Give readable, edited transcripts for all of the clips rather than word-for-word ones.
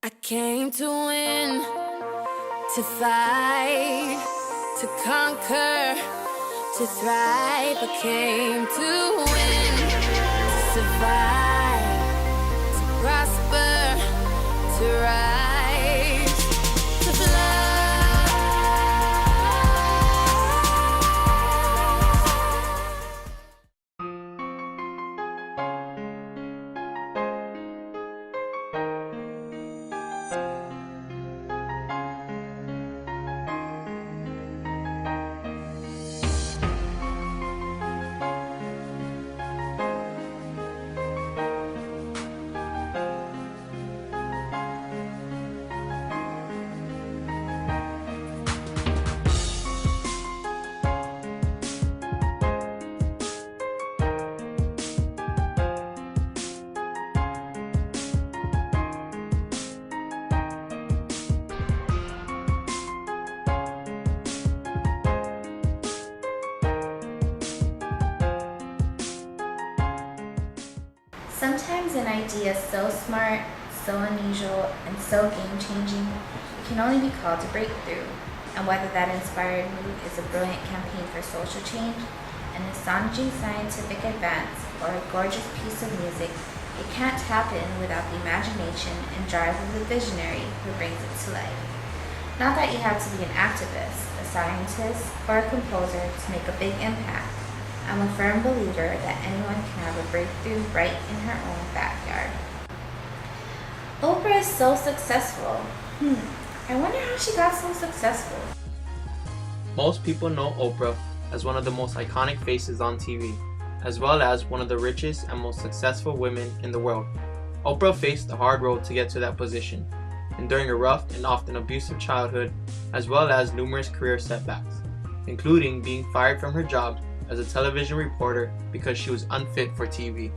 I came to win, to fight, to conquer, to thrive. I came to win, to survive, to prosper, to rise, to fly. Sometimes an idea so smart, so unusual, and so game-changing can only be called a breakthrough. And whether that inspired move is a brilliant campaign for social change, an astonishing scientific advance, or a gorgeous piece of music, it can't happen without the imagination and drive of the visionary who brings it to life. Not that you have to be an activist, a scientist, or a composer to make a big impact. I'm a firm believer that anyone can have a breakthrough right in her own backyard. Oprah is so successful. I wonder how she got so successful. Most people know Oprah as one of the most iconic faces on TV, as well as one of the richest and most successful women in the world. Oprah faced a hard road to get to that position, enduring a rough and often abusive childhood, as well as numerous career setbacks, including being fired from her job as a television reporter because she was unfit for TV.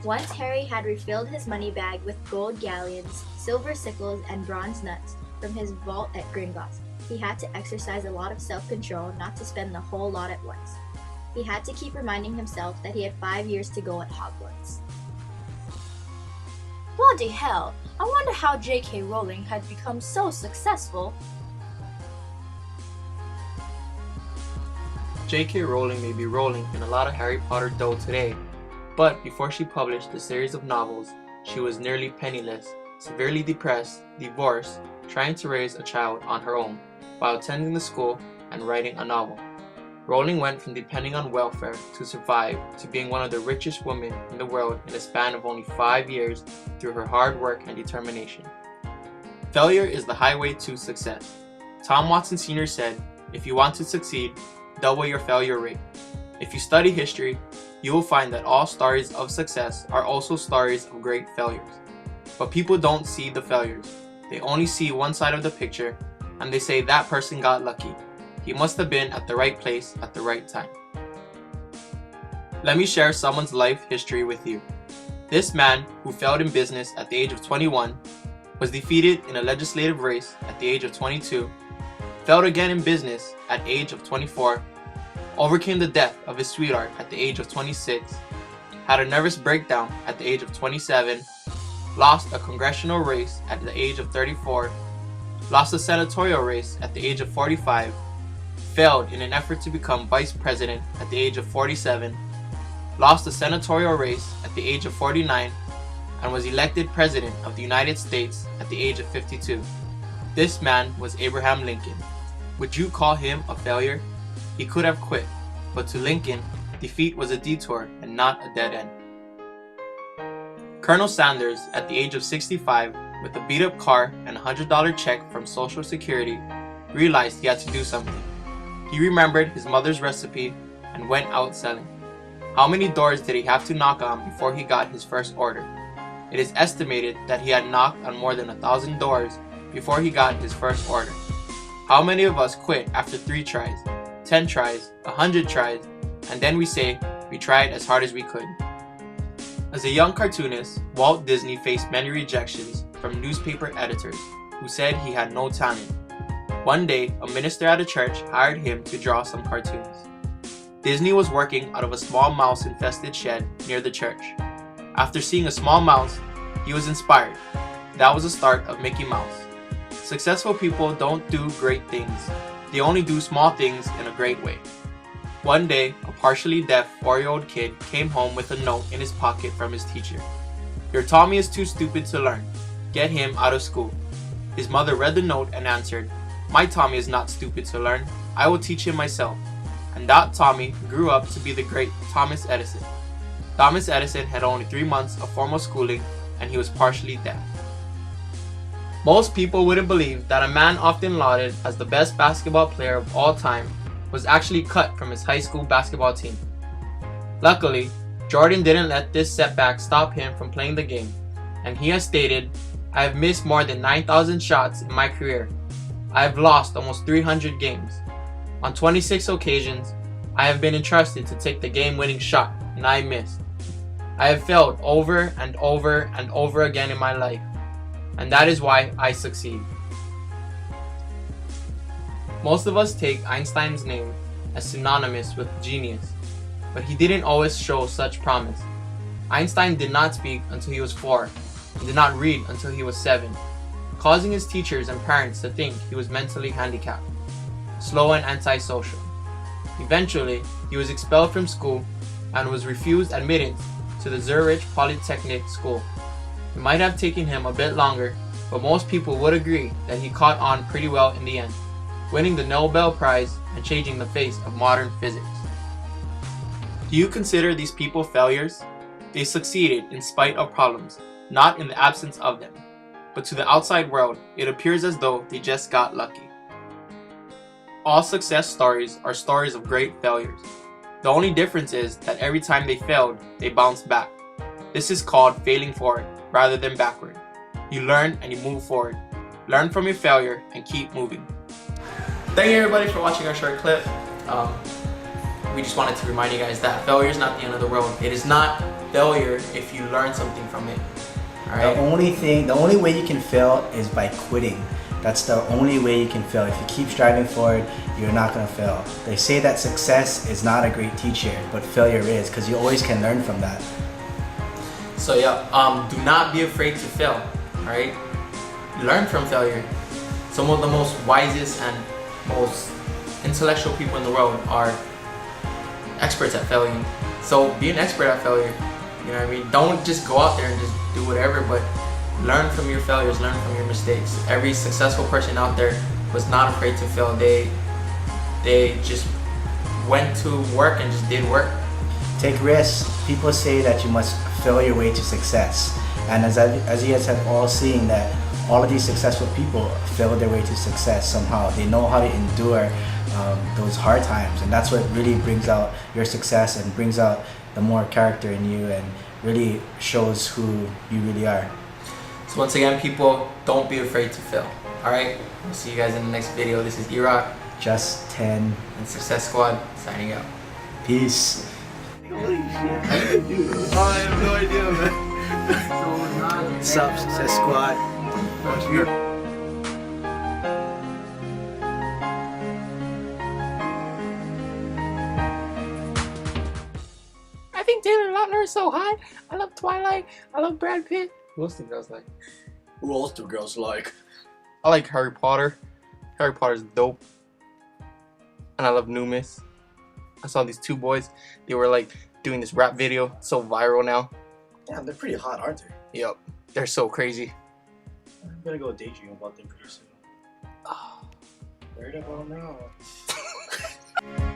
Once Harry had refilled his money bag with gold galleons, silver sickles, and bronze nuts from his vault at Gringotts. He had to exercise a lot of self-control not to spend the whole lot at once. He had to keep reminding himself that he had 5 years to go at Hogwarts. Bloody hell, I wonder how J.K. Rowling had become so successful. J.K. Rowling may be rolling in a lot of Harry Potter dough today, but before she published the series of novels, she was nearly penniless, severely depressed, divorced, trying to raise a child on her own, while attending the school and writing a novel. Rowling went from depending on welfare to survive to being one of the richest women in the world in a span of only 5 years through her hard work and determination. Failure is the highway to success. Tom Watson Sr. said, "If you want to succeed, double your failure rate." If you study history, you will find that all stories of success are also stories of great failures. But people don't see the failures. They only see one side of the picture, and they say that person got lucky. He must have been at the right place at the right time. Let me share someone's life history with you. This man, who failed in business at the age of 21, was defeated in a legislative race at the age of 22, failed again in business at the age of 24, overcame the death of his sweetheart at the age of 26, had a nervous breakdown at the age of 27, lost a congressional race at the age of 34, lost a senatorial race at the age of 45, failed in an effort to become vice president at the age of 47, lost a senatorial race at the age of 49, and was elected president of the United States at the age of 52. This man was Abraham Lincoln. Would you call him a failure? He could have quit, but to Lincoln, defeat was a detour and not a dead end. Colonel Sanders, at the age of 65, with a beat-up car and a $100 check from Social Security, realized he had to do something. He remembered his mother's recipe and went out selling. How many doors did he have to knock on before he got his first order? It is estimated that he had knocked on more than 1,000 doors before he got his first order. How many of us quit after 3 tries, 10 tries, 100 tries, and then we say we tried as hard as we could? As a young cartoonist, Walt Disney faced many rejections from newspaper editors who said he had no talent. One day, a minister at a church hired him to draw some cartoons. Disney was working out of a small mouse-infested shed near the church. After seeing a small mouse, he was inspired. That was the start of Mickey Mouse. Successful people don't do great things. They only do small things in a great way. One day, a partially deaf 4-year-old kid came home with a note in his pocket from his teacher. "Your Tommy is too stupid to learn. Get him out of school." His mother read the note and answered, "My Tommy is not stupid to learn. I will teach him myself." And that Tommy grew up to be the great Thomas Edison. Thomas Edison had only 3 months of formal schooling and he was partially deaf. Most people wouldn't believe that a man often lauded as the best basketball player of all time was actually cut from his high school basketball team. Luckily, Jordan didn't let this setback stop him from playing the game, and he has stated, "I have missed more than 9,000 shots in my career. I have lost almost 300 games. On 26 occasions, I have been entrusted to take the game-winning shot, and I missed. I have failed over and over and over again in my life, and that is why I succeed." Most of us take Einstein's name as synonymous with genius, but he didn't always show such promise. Einstein did not speak until he was 4 and did not read until he was 7, causing his teachers and parents to think he was mentally handicapped, slow and antisocial. Eventually, he was expelled from school and was refused admittance to the Zurich Polytechnic School. It might have taken him a bit longer, but most people would agree that he caught on pretty well in the end, winning the Nobel Prize and changing the face of modern physics. Do you consider these people failures? They succeeded in spite of problems, not in the absence of them. But to the outside world, it appears as though they just got lucky. All success stories are stories of great failures. The only difference is that every time they failed, they bounced back. This is called failing forward rather than backward. You learn and you move forward. Learn from your failure and keep moving. Thank you everybody for watching our short clip. We just wanted to remind you guys that failure is not the end of the world. It is not failure if you learn something from it. All right? The only way you can fail is by quitting. That's the only way you can fail. If you keep striving forward, you're not going to fail. They say that success is not a great teacher, but failure is, because you always can learn from that. So yeah, do not be afraid to fail. All right? Learn from failure. Some of the most wisest and most intellectual people in the world are experts at failing. So be an expert at failure. You know what I mean? Don't just go out there and just do whatever, but learn from your failures, learn from your mistakes. Every successful person out there was not afraid to fail. They just went to work and just did work. Take risks. People say that you must fail your way to success. And as you guys have all seen, that all of these successful people fail their way to success somehow. They know how to endure those hard times, and that's what really brings out your success and brings out the more character in you and really shows who you really are. So once again, people, don't be afraid to fail. Alright? We'll see you guys in the next video. This is E-Rock, Just 10. and Success Squad signing out. Peace. Holy shit. I have no idea, man. What's up, Success Squad? I think Taylor Lautner is so hot. I love Twilight. I love Brad Pitt. Who else do girls like? Who else do girls like? I like Harry Potter. Harry Potter's dope. And I love Numis. I saw these 2 boys. They were like doing this rap video. It's so viral now. Damn, they're pretty hot, aren't they? Yep. They're so crazy. I'm gonna go daydream about them pretty soon. Worried about them now.